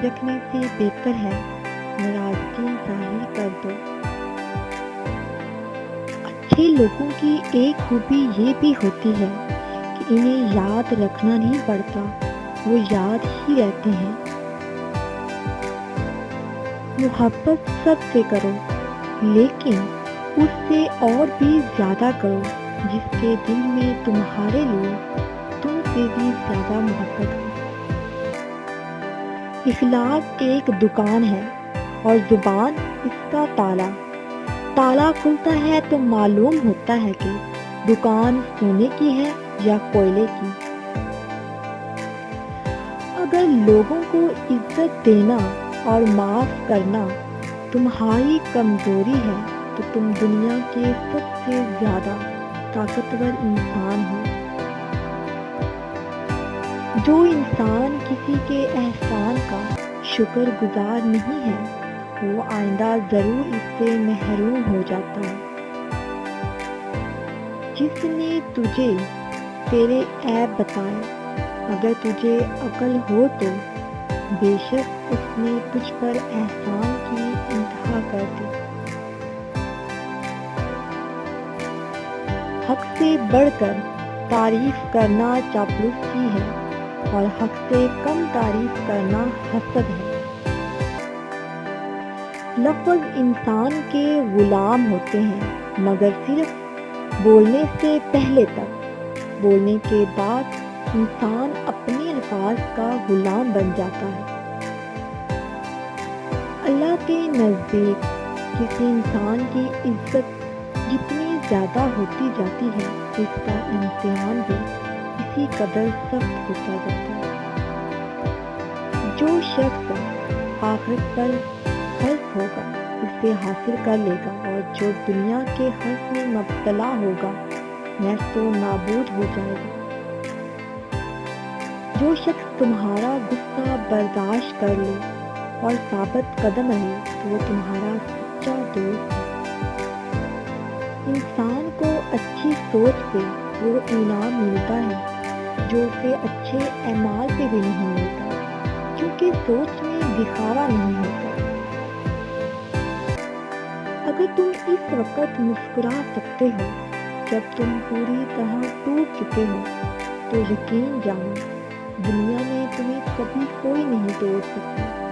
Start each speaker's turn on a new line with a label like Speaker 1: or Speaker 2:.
Speaker 1: رکھنے سے بہتر ہے ناراضگی ظاہر کر دو۔ اچھے لوگوں کی ایک خوبی یہ بھی ہوتی ہے کہ انہیں یاد رکھنا نہیں پڑتا، وہ یاد ہی رہتے ہیں۔ محبت سب سے کرو، لیکن اس سے اور بھی زیادہ کرو جس کے دل میں تمہارے لیے تم سے بھی زیادہ محبت ہو۔ اخلاق ایک دکان ہے اور زبان اس کا تالا۔ تالا کھلتا ہے تو معلوم ہوتا ہے کہ دکان سونے کی ہے یا کوئلے کی۔ اگر لوگوں کو عزت دینا اور معاف کرنا تمہاری کمزوری ہے تو تم دنیا کے سب سے زیادہ طاقتور انسان ہو۔ جو انسان کسی کے احسان کا شکر گزار نہیں ہے وہ آئندہ ضرور اس سے محروم ہو جاتا ہے۔ جس نے تجھے تیرے عیب بتائے، اگر تجھے عقل ہو تو بے شک اس نے تجھ پر احسان کی انتہا کر دی۔ حق سے بڑھ کر تعریف کرنا چاپلوسی ہے اور حق سے کم تعریف کرنا حسد ہے۔ لفظ انسان کے غلام ہوتے ہیں مگر صرف بولنے سے پہلے تک، بولنے کے بعد انسان اپنے الفاظ کا غلام بن جاتا ہے۔ اللہ کے نزدیک کسی انسان کی عزت جتنی زیادہ ہوتی جاتی ہے اس کا امتحان بھی اسی قدر سخت ہوتا جاتا ہے۔ جو شخص آخرت پر حرص ہوگا اسے حاصل کر لے گا، اور جو دنیا کے حرص میں مبتلا ہوگا نیست و نابود ہو جائے گا۔ جو شخص تمہارا غصہ برداشت کر لے اور ثابت قدم رہے تو وہ تمہارا سچا دوست ہے۔ انسان کو اچھی سوچ سے وہ انعام ملتا ہے جو اسے اچھے اعمال سے بھی نہیں ملتا، کیونکہ سوچ میں دکھاوا نہیں ہوتا۔ اگر تم اس وقت مسکرا سکتے ہو جب تم پوری طرح ٹوٹ چکے ہو تو یقین جانو دنیا میں تمہیں کبھی کوئی نہیں توڑ سکتا۔